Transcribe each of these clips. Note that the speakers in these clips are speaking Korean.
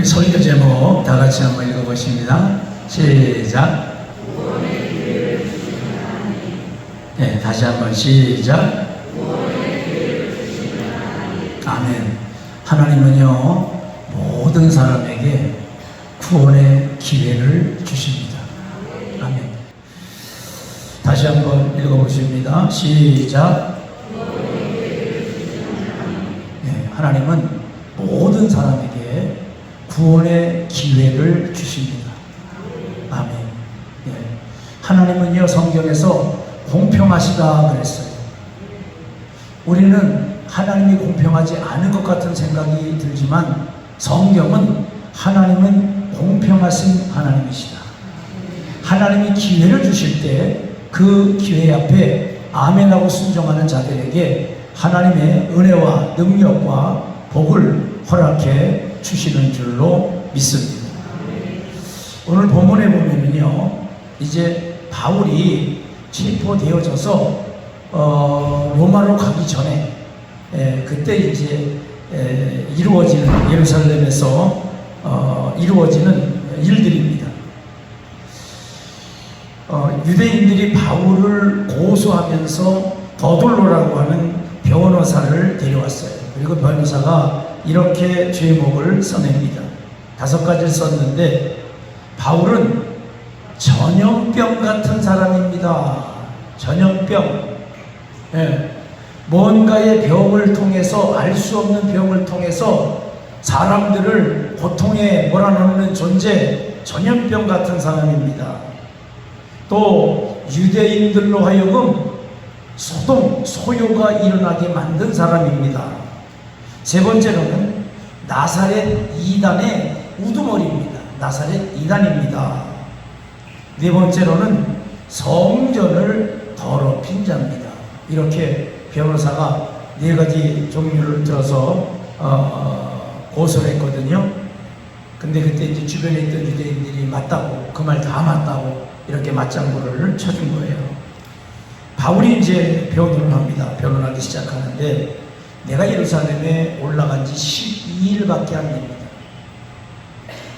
우리 설교 제목 다 같이 한번 읽어보십니다. 시작. 네, 다시 한번 시작. 아멘. 하나님은요, 모든 사람에게 구원의 기회를 주십니다. 아멘. 다시 한번 읽어보십니다. 시작. 네, 하나님은 모든 사람에게 구원의 기회를 주십니다. 아멘. 네. 하나님은요, 성경에서 공평하시다 그랬어요. 우리는 하나님이 공평하지 않은 것 같은 생각이 들지만 성경은 하나님은 공평하신 하나님이시다. 하나님이 기회를 주실 때 그 기회 앞에 아멘하고 순종하는 자들에게 하나님의 은혜와 능력과 복을 허락해 주시는 줄로 믿습니다. 오늘 본문에 보면은요, 이제 바울이 체포되어져서 로마로 가기 전에 그때 이제 이루어지는 예루살렘에서 이루어지는 일들입니다. 유대인들이 바울을 고소하면서 더둘로라고 하는 변호사를 데려왔어요. 그리고 변호사가 이렇게 죄목을 써냅니다. 5가지를 썼는데 바울은 전염병 같은 사람입니다. 전염병. 뭔가의 병을 통해서, 알 수 없는 병을 통해서 사람들을 고통에 몰아넣는 존재, 전염병 같은 사람입니다. 또 유대인들로 하여금 소요가 일어나게 만든 사람입니다. 세 번째로는 나사렛 이단의 우두머리입니다. 나사렛 이단입니다. 네 번째로는 성전을 더럽힌 자입니다. 이렇게 변호사가 4가지 종류를 들어서 고소를 했거든요. 근데 그때 이제 주변에 있던 유대인들이 맞다고, 그 말 다 맞다고 이렇게 맞장구를 쳐준 거예요. 바울이 이제 변론을 합니다. 변론하기 시작하는데 내가 예루살렘에 올라간 지 12일밖에 안 됩니다.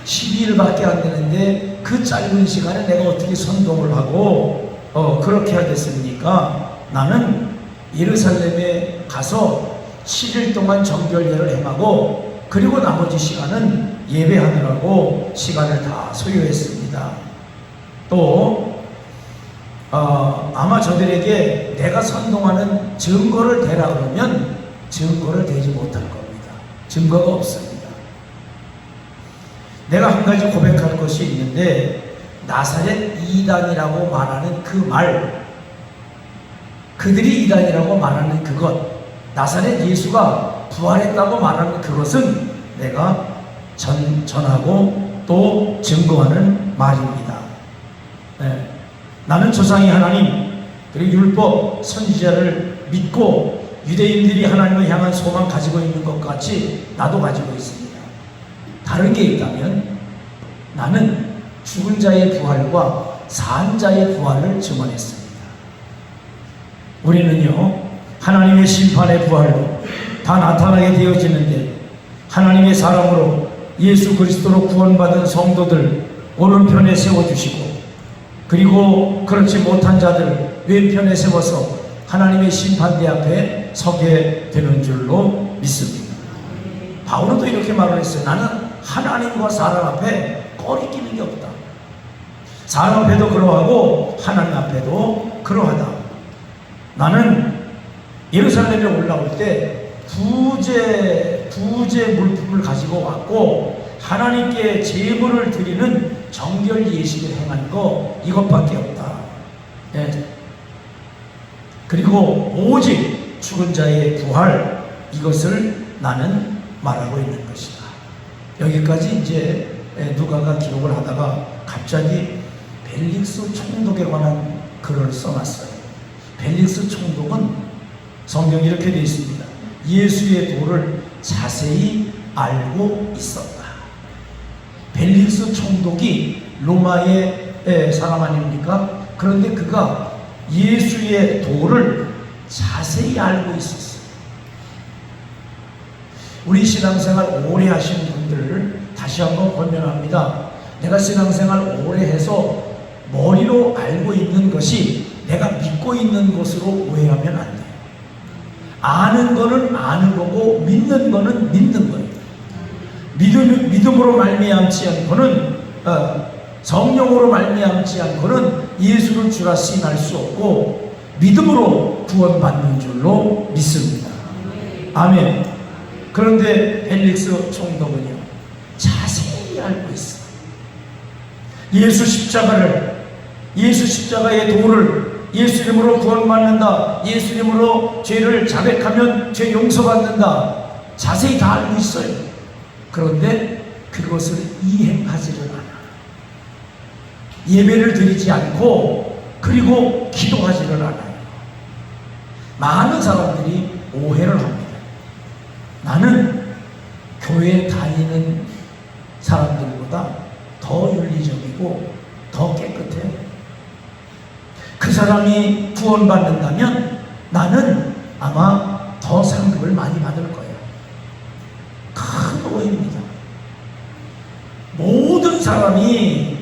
12일밖에 안 되는데 그 짧은 시간에 내가 어떻게 선동을 하고 그렇게 하겠습니까? 나는 예루살렘에 가서 7일 동안 정결례를 행하고 그리고 나머지 시간은 예배하느라고 시간을 다 소요했습니다. 또 아마 저들에게 내가 선동하는 증거를 대라 그러면 증거를 대지 못할 겁니다. 증거가 없습니다. 내가 한 가지 고백할 것이 있는데 나사렛 이단이라고 말하는 그 말, 그들이 이단이라고 말하는 그것, 나사렛 예수가 부활했다고 말하는 그것은 내가 전하고 또 증거하는 말입니다. 네. 나는 조상의 하나님 그리고 율법 선지자를 믿고 유대인들이 하나님을 향한 소망 가지고 있는 것 같이 나도 가지고 있습니다. 다른 게 있다면 나는 죽은 자의 부활과 산 자의 부활을 증언했습니다. 우리는요, 하나님의 심판의 부활로 다 나타나게 되어지는데 하나님의 사랑으로 예수 그리스도로 구원받은 성도들 오른편에 세워주시고 그리고 그렇지 못한 자들을 왼편에 세워서 하나님의 심판대 앞에 서게 되는 줄로 믿습니다. 바울은 또 이렇게 말을 했어요. 나는 하나님과 사람 앞에 꺼리끼는 게 없다. 사람 앞에도 그러하고 하나님 앞에도 그러하다. 나는 예루살렘에 올라올 때 부제 물품을 가지고 왔고 하나님께 제물을 드리는 정결 예식을 행한 거 이것밖에 없다. 네. 그리고 오직 죽은 자의 부활 이것을 나는 말하고 있는 것이다. 여기까지 이제 누가가 기록을 하다가 갑자기 벨릭스 총독에 관한 글을 써놨어요. 벨릭스 총독은 성경에 이렇게 되어 있습니다. 예수의 도를 자세히 알고 있었다. 벨릭스 총독이 로마의 사람 아닙니까? 그런데 그가 예수의 도를 자세히 알고 있었어요. 우리 신앙생활 오래 하신 분들 다 다시 한번 권면합니다. 내가 신앙생활 오래 해서 머리로 알고 있는 것이 내가 믿고 있는 것으로 오해하면 안 돼요. 아는 거는 아는 거고 믿는 거는 믿는 거예요. 믿음으로 말미암지 않고는 성령으로 말미암지 않고는 예수를 주라 시인할 수 없고 믿음으로 구원받는 줄로 믿습니다. 아멘. 그런데 벨릭스 총독은요, 자세히 알고 있어. 예수 십자가의 도를, 예수 이름으로 구원받는다, 예수 이름으로 죄를 자백하면 죄 용서받는다, 자세히 다 알고 있어요. 그런데 그것을 이행하지를 않아. 예배를 드리지 않고 그리고 기도하지를 않아요. 많은 사람들이 오해를 합니다. 나는 교회 다니는 사람들보다 더 윤리적이고 더 깨끗해요. 그 사람이 구원받는다면 나는 아마 더 상급을 많이 받을 거예요. 큰 오해입니다. 모든 사람이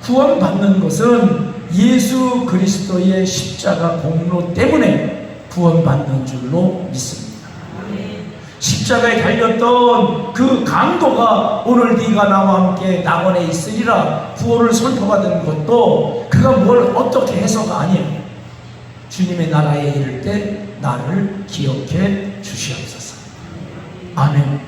구원받는 것은 예수 그리스도의 십자가 공로 때문에 구원받는 줄로 믿습니다. 십자가에 달렸던 그 강도가 오늘 네가 나와 함께 낙원에 있으리라 구원을 선포받은 것도 그가 뭘 어떻게 해서가 아니에요. 주님의 나라에 이를 때 나를 기억해 주시옵소서. 아멘.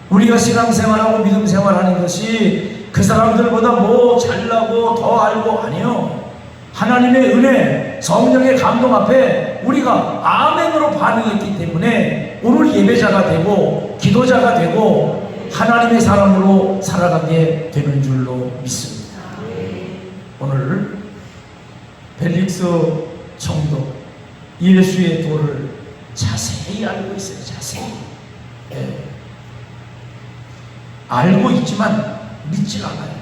우리가 신앙생활하고 믿음생활하는 것이 그 사람들보다 뭐 잘나고 더 알고 아니요. 하나님의 은혜, 성령의 감동 앞에 우리가 아멘으로 반응했기 때문에 오늘 예배자가 되고 기도자가 되고 하나님의 사람으로 살아가게 되는 줄로 믿습니다. 오늘 벨릭스 총독 예수의 도를 자세히 알고 있어요. 자세히. 알고 있지만 믿질 않아요.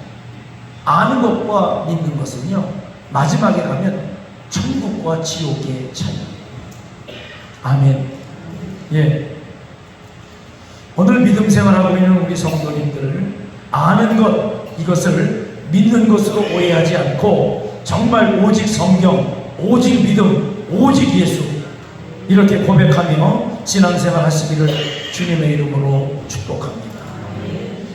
아는 것과 믿는 것은요, 마지막에 가면 천국과 지옥의 차이입니다. 아멘. 예. 오늘 믿음 생활하고 있는 우리 성도님들, 아는 것, 이것을 믿는 것으로 오해하지 않고 정말 오직 성경, 오직 믿음, 오직 예수, 이렇게 고백하며 신앙생활 하시기를 주님의 이름으로 축복합니다.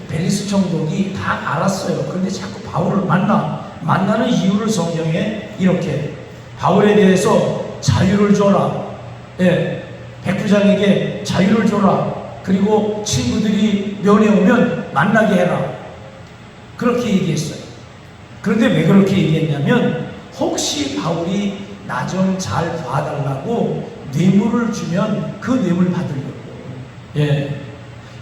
벨릭스 총독이 다 알았어요. 그런데 자꾸 바울을 만나는 이유를 성경에 이렇게, 바울에 대해서 자유를 줘라. 예, 백부장에게 자유를 줘라. 그리고 친구들이 면회 오면 만나게 해라. 그렇게 얘기했어요. 그런데 왜 그렇게 얘기했냐면, 혹시 바울이 나 좀 잘 봐달라고 뇌물을 주면 그 뇌물 받으려고. 예,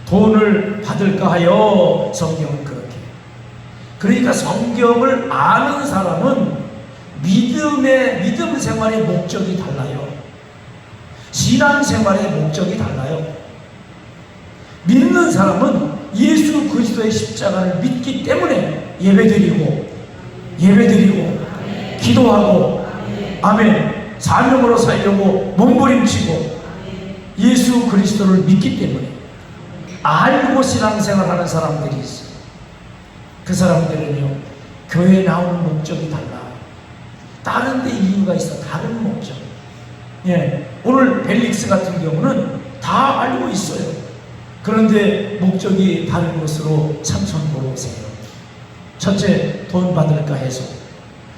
돈을 받을까 하여 성경은 그렇게. 그러니까 성경을 아는 사람은 믿음 생활의 목적이 달라요. 신앙 생활의 목적이 달라요. 믿는 사람은 예수 그리스도의 십자가를 믿기 때문에 예배드리고 기도하고 아멘, 사명으로 살려고 몸부림치고 예수 그리스도를 믿기 때문에. 알고 신앙생활하는 사람들이 있어요. 그 사람들은요, 교회에 나오는 목적이 달라. 다른 데 이유가 있어. 다른 목적. 예, 오늘 벨릭스 같은 경우는 다 알고 있어요. 그런데 목적이 다른 것으로 삼천 보러 오세요. 첫째, 돈 받을까 해서.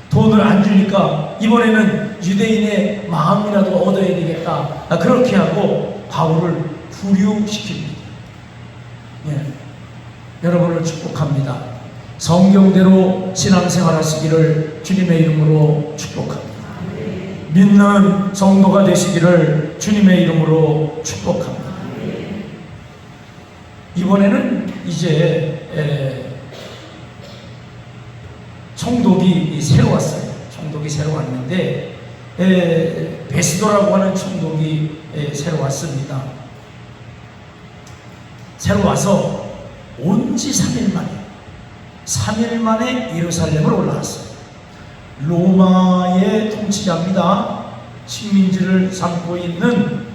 돈을 안 주니까 이번에는 유대인의 마음이라도 얻어야 되겠다. 그렇게 하고 바울을 부류시킵니다. 예, 여러분을 축복합니다. 성경대로 신앙생활 하시기를 주님의 이름으로 축복합니다. 믿는 성도가 되시기를 주님의 이름으로 축복합니다. 이번에는 이제 총독이 새로 왔어요. 총독이 새로 왔는데 베스도라고 하는 총독이 새로 왔습니다. 새로 와서 온 지 3일 만에 예루살렘을 올라왔어요. 로마의 통치자입니다. 식민지를 삼고 있는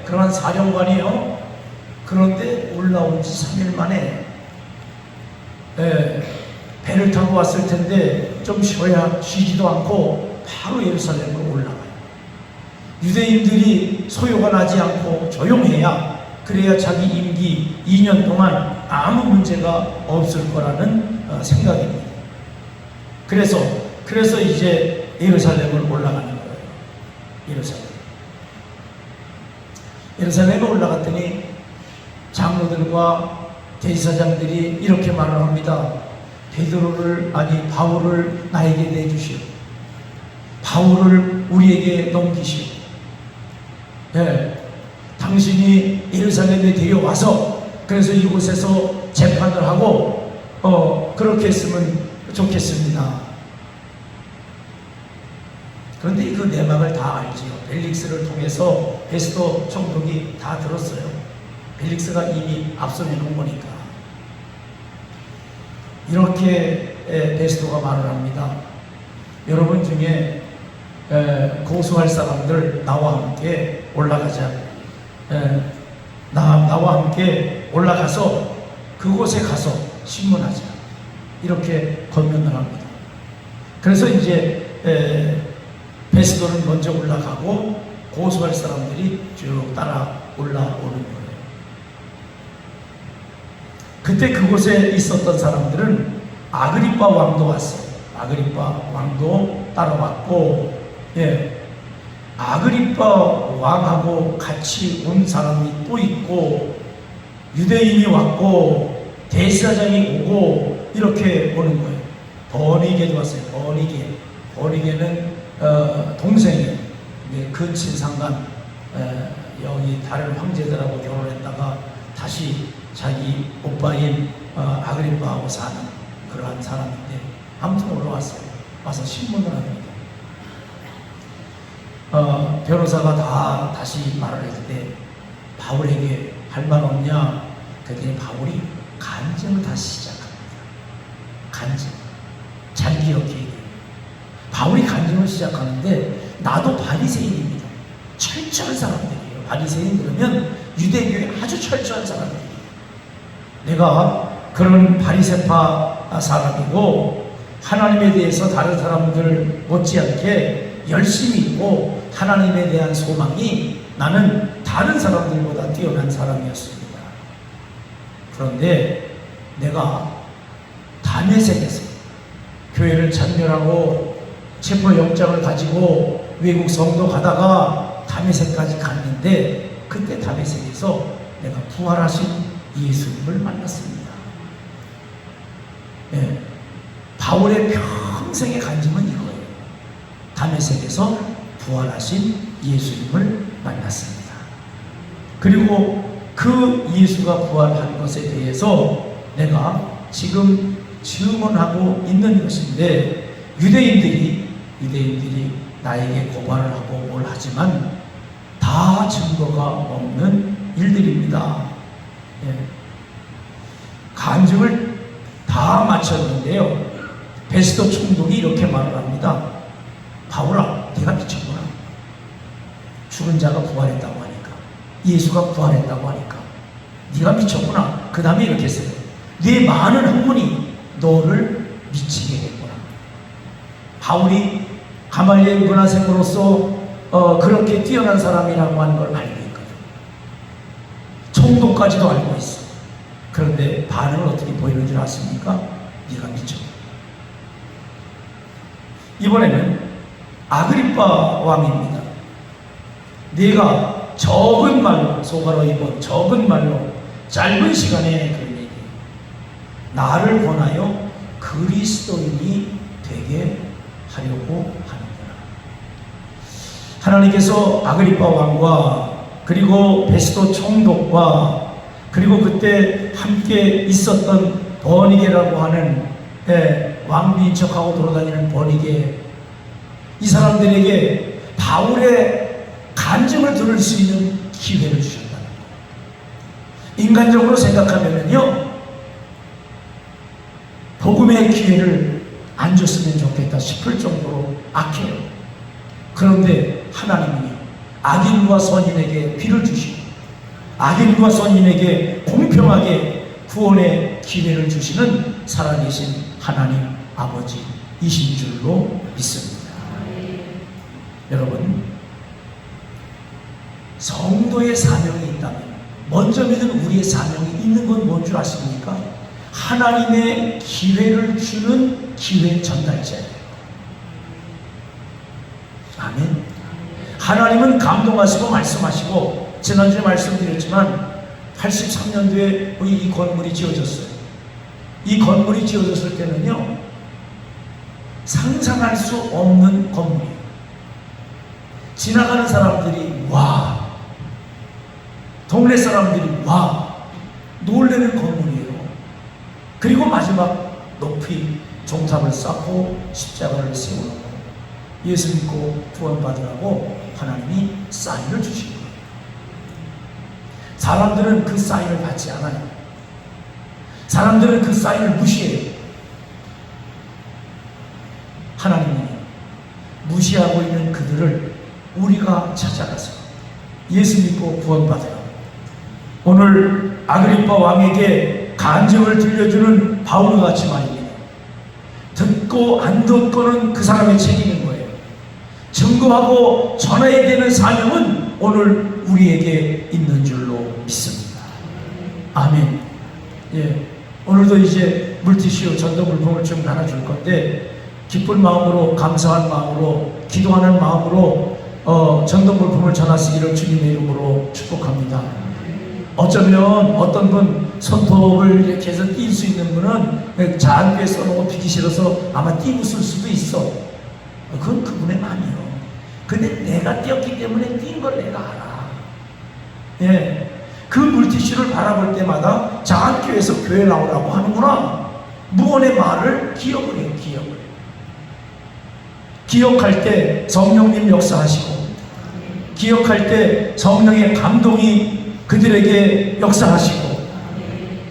그러한 사령관이에요. 그런데 올라온 지 3일 만에 배를 타고 왔을 텐데 좀 쉬지도 않고 바로 예루살렘으로 올라가요. 유대인들이 소요가 나지 않고 조용해야, 그래야 자기 임기 2년 동안 아무 문제가 없을 거라는 생각입니다. 그래서 이제 예루살렘을 올라가는 거예요. 예루살렘에 올라갔더니 장로들과 대제사장들이 이렇게 말을 합니다. 바울을 나에게 내주시오. 바울을 우리에게 넘기시오. 당신이 예루살렘에 데려와서 그래서 이곳에서 재판을 하고 그렇게 했으면 좋겠습니다. 그런데 그 내막을 다 알지요. 벨릭스를 통해서 베스도 총독이 다 들었어요. 벨릭스가 이미 앞서 내놓은 거니까. 이렇게 베스도가 말을 합니다. 여러분 중에 고소할 사람들 나와 함께 올라가자. 나와 함께 올라가서 그곳에 가서 신문하자. 이렇게 권면을 합니다. 그래서 이제 베스도는 먼저 올라가고 고소할 사람들이 쭉 따라 올라오는 거예요. 그때 그곳에 있었던 사람들은 아그리빠 왕도 왔어요. 아그리빠 왕도 따라왔고, 아그리빠 왕하고 같이 온 사람이 또 있고, 유대인이 왔고, 대제사장이 오고, 이렇게 오는 거예요. 버니게도 왔어요. 버니게는 동생이에요. 근친상간 여기 다른 황제들하고 결혼했다가 다시 자기 오빠인 아그리빠하고 사는 그러한 사람인데, 아무튼 올라왔어요. 와서 신문을 합니다. 변호사가 다시 말을 했을 때 바울에게 할 말 없냐? 그랬더니 바울이 간증을 다시 시작합니다. 간증. 잘 기억해야 돼요. 바울이 간증을 시작하는데, 나도 바리새인입니다. 철저한 사람들이에요. 바리새인 그러면 유대교에 아주 철저한 사람들이에요. 내가 그런 바리새파 사람이고, 하나님에 대해서 다른 사람들 못지않게 열심히 있고, 하나님에 대한 소망이 나는 다른 사람들보다 뛰어난 사람이었습니다. 그런데 내가 다메섹에서 교회를 찬멸하고 체포영장을 가지고 외국 성도 가다가 다메섹까지 갔는데, 그때 다메섹에서 내가 부활하신 예수님을 만났습니다. 바울의 평생의 간증은 이거예요. 다메섹에서 부활하신 예수님을 만났습니다. 그리고 그 예수가 부활한 것에 대해서 내가 지금 증언하고 있는 것인데, 유대인들이 나에게 고발을 하고 뭘 하지만 다 증거가 없는 일들입니다. 간증을 다 마쳤는데요, 베스도 총독이 이렇게 말을 합니다. 바울아, 네가 미쳤구나. 죽은 자가 부활했다고 하니까, 예수가 부활했다고 하니까 네가 미쳤구나. 그 다음에 이렇게 했어요. 네 많은 학문이 너를 미치게 했구나. 바울이 가말리엘 문화생으로서 그렇게 뛰어난 사람이라고 하는 걸 알고 있거든. 총독까지도 알고 있어. 그런데 반응을 어떻게 보이는 줄 아십니까? 네가 미쳐. 이번에는 아그리빠 왕입니다. 네가 적은 말로, 소가로 입은 적은 말로 짧은 시간에 그런 얘기, 나를 권하여 그리스도인이 되게 하려고 하는구나. 하나님께서 아그리빠 왕과 그리고 베스도 총독과 그리고 그때 함께 있었던 버니게라고 하는 왕비인 척하고 돌아다니는 버니게, 이 사람들에게 바울의 간증을 들을 수 있는 기회를 주셨다는 거예요. 인간적으로 생각하면요, 복음의 기회를 안 줬으면 좋겠다 싶을 정도로 악해요. 그런데 하나님은요, 악인과 선인에게 비를 주시고 악인과 선인에게 공평하게 구원의 기회를 주시는 살아계신 하나님 아버지이신 줄로 믿습니다. 여러분, 성도의 사명이 있다면 먼저 믿은 우리의 사명이 있는 건 뭔 줄 아십니까? 하나님의 기회를 주는 기회 전달자예요. 아멘. 하나님은 감동하시고 말씀하시고, 지난주에 말씀드렸지만 83년도에 이 건물이 지어졌어요. 이 건물이 지어졌을 때는요, 상상할 수 없는 건물이에요. 지나가는 사람들이 와, 동네 사람들이 와, 놀라는 건물이에요. 그리고 마지막 높이 종탑을 쌓고 십자가를 세우고 예수 믿고 구원받으라고 하나님이 사인을 주신 거예요. 사람들은 그 사인을 받지 않아요. 사람들은 그 사인을 무시해요. 하나님이 무시하고 있는 그들을 우리가 찾아가서 예수 믿고 구원받으라고, 오늘 아그리파 왕에게 간증을 들려주는 바울과 같이 말입니다. 듣고 안 듣고는 그 사람의 책임인 거예요. 증거하고 전해야 되는 사명은 오늘 우리에게 있는 줄로 믿습니다. 아멘. 예, 오늘도 이제 물티슈 전도 물품을 좀 나눠줄 건데, 기쁜 마음으로, 감사한 마음으로, 기도하는 마음으로 전도 물품을 전하시기를 주님의 이름으로 축복합니다. 어쩌면 어떤 분 손톱을 이렇게 해서 띄울 수 있는 분은 잔귀에 써놓고 비기 싫어서 아마 띄고 쓸 수도 있어. 그건 그분의 마음이요. 근데 내가 띄었기 때문에 띈 걸 내가 알아. 예, 그 물티슈를 바라볼 때마다 장안교회에서 교회 나오라고 하는구나. 무언의 말을 기억을 해요. 기억할 때 성령님 역사하시고, 기억할 때 성령의 감동이 그들에게 역사하시고,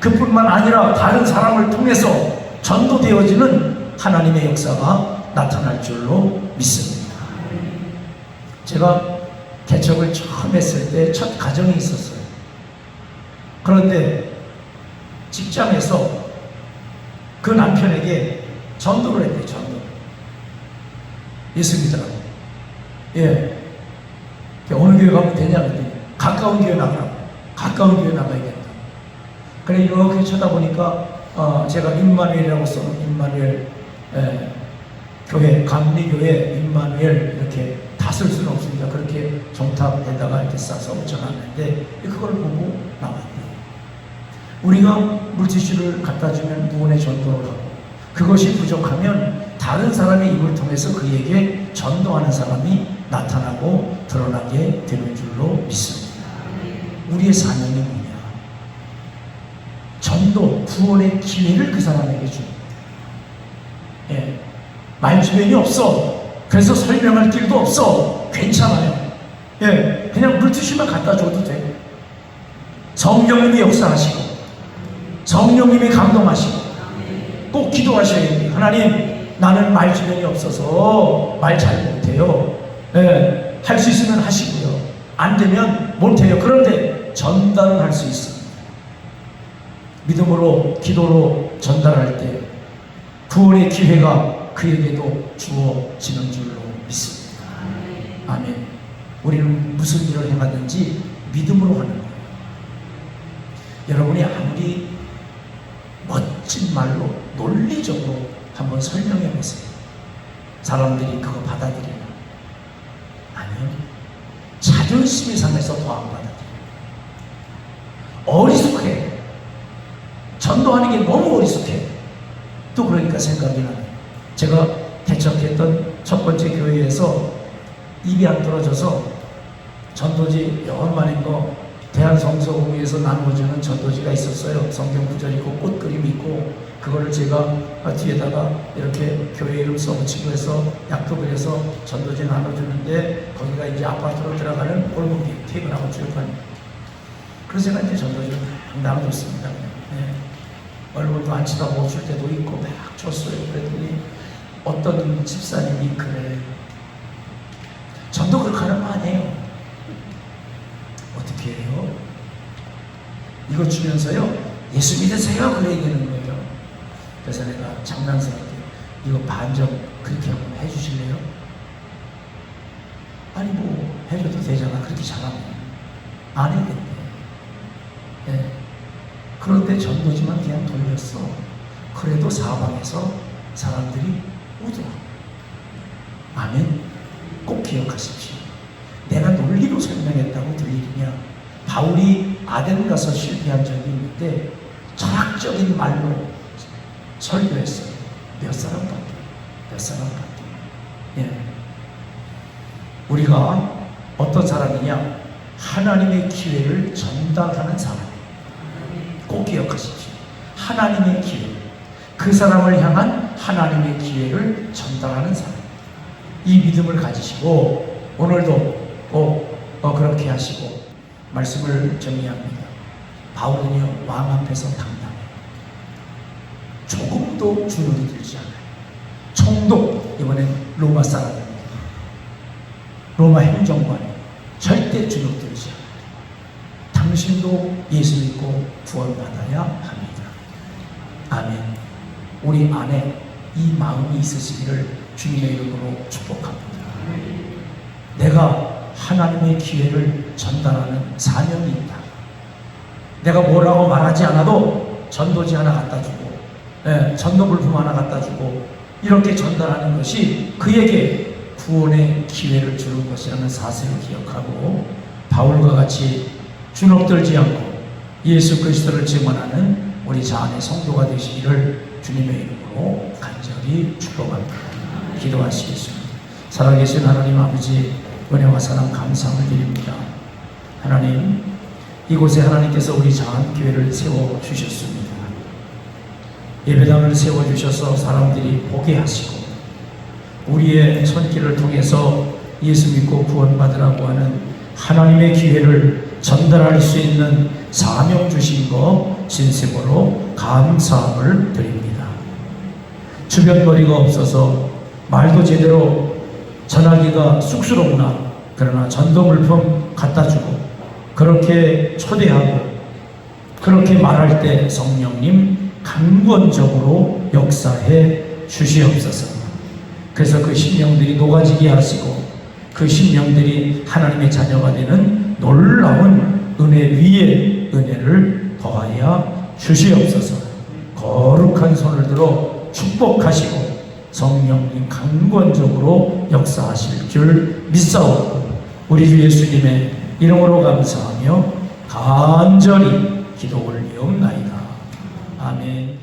그뿐만 아니라 다른 사람을 통해서 전도되어지는 하나님의 역사가 나타날 줄로 믿습니다. 제가 개척을 처음 했을 때 첫 가정이 있었어요. 그런데 직장에서 그 남편에게 전도를 했대요. 전도. 예수 믿으라고. 예. 어느 교회 가면 되냐 그랬더니 가까운 교회 나가라고. 가까운 교회 나가야겠다. 그래 이렇게 쳐다보니까 제가 임마누엘이라고 써놓은 임마누엘 교회, 감리교회 임마누엘 이렇게 다 쓸 수는 없습니다. 그렇게 정탑에다가 이렇게 싸서 붙여놨는데 그걸 보고 나왔대요. 우리가 물티슈를 갖다 주면 무언의 전도를 하고, 그것이 부족하면 다른 사람의 입을 통해서 그에게 전도하는 사람이 나타나고 드러나게 되는 줄로 믿습니다. 우리의 사명이 뭐냐? 전도, 구원의 기회를 그 사람에게 줍니다. 예. 말주변이 없어. 그래서 설명할 길도 없어. 괜찮아요. 예. 그냥 물티슈만 갖다 줘도 돼. 성령님이 역사하시고, 성령님이 감동하시고, 꼭 기도하셔야 됩니다. 하나님, 나는 말주변이 없어서 말 잘 못해요. 예. 할 수 있으면 하시고요. 안 되면 못해요. 그런데 전달은 할 수 있습니다. 믿음으로, 기도로 전달할 때 구원의 기회가 그에게도 주어지는 줄로 믿습니다. 아멘. 우리는 무슨 일을 행하든지 믿음으로 하는 거예요. 여러분이 아무리 멋진 말로 논리적으로 한번 설명해 보세요. 사람들이 그거 받아들이나? 아니요. 자존심이 상해서 더 안 받아들여요. 어리숙해. 전도하는 게 너무 어리숙해. 또 그러니까 생각이 나요. 제가 개척했던 첫 번째 교회에서 입이 안 떨어져서 전도지 연만인 거 대한성서공회에서 나누어주는 전도지가 있었어요. 성경 구절 있고 꽃 그림 있고, 그거를 제가 뒤에다가 이렇게 교회 이름 써붙이고 해서 약속을 해서 전도지 나눠주는데, 거기가 이제 아파트로 들어가는 골목이 퇴근하고 출입하는. 그래서 제가 이제 전도지를 나눠줬습니다. 네. 얼굴도 안 쳐다보고 줄 때도 있고 막 줬어요. 그랬더니 어떤 집사님이 그래, 전도 그렇게 하는 거 아니에요. 어떻게 해요? 이거 주면서요, 예수 믿으세요. 그래야 되는 거예요. 그래서 내가 장난스럽게 이거 반점 그렇게 한번 해주실래요? 아니 뭐 해줘도 되잖아. 그렇게 잘하면 안 했겠네. 네. 그런데 전도지만 그냥 돌렸어. 그래도 사방에서 사람들이 오더라. 아멘. 꼭 기억하십시오. 내가 논리로 설명했다고 될 일이냐? 바울이 아덴 가서 실패한 적이 있는데 철학적인 말로 설교했어요. 몇 사람밖에. 예. 우리가 어떤 사람이냐? 하나님의 기회를 전달하는 사람. 꼭 기억하십시오. 하나님의 기회. 그 사람을 향한 하나님의 기회를 전달하는 사람. 이 믿음을 가지시고 오늘도 꼭 그렇게 하시고 말씀을 정리합니다. 바울은요 왕 앞에서 당당해요. 조금도 주눅이 들지 않아요. 총독, 이번엔 로마 사람입니다. 로마 행정관이 절대 주눅 들지 않아요. 당신도 예수 믿고 구원받아야 합니다. 아멘. 우리 안에 이 마음이 있으시기를 주님의 이름으로 축복합니다. 내가 하나님의 기회를 전달하는 사명이 있다. 내가 뭐라고 말하지 않아도 전도지 하나 갖다 주고, 전도 물품 하나 갖다 주고, 이렇게 전달하는 것이 그에게 구원의 기회를 주는 것이라는 사실을 기억하고, 바울과 같이 주눅들지 않고 예수 그리스도를 증언하는 우리 자안의 성도가 되시기를 주님의 이름으로 간절히 축복합니다. 기도하시겠습니다. 살아계신 하나님 아버지, 은혜와 사랑 감사를 드립니다. 하나님, 이곳에 하나님께서 우리 자안교회를 세워주셨습니다. 예배당을 세워주셔서 사람들이 보게 하시고 우리의 손길을 통해서 예수 믿고 구원받으라고 하는 하나님의 기회를 전달할 수 있는 사명 주신 것 진심으로 감사함을 드립니다. 주변거리가 없어서 말도 제대로 전하기가 쑥스럽나, 그러나 전도물품 갖다주고 그렇게 초대하고 그렇게 말할 때 성령님 강권적으로 역사해 주시옵소서. 그래서 그 심령들이 녹아지게 하시고 그 심령들이 하나님의 자녀가 되는 놀라운 은혜 위에 은혜를 더하여 주시옵소서. 거룩한 손을 들어 축복하시고 성령님 강권적으로 역사하실 줄 믿사옵고 우리 주 예수님의 이름으로 감사하며 간절히 기도 올리옵나이다. 아멘.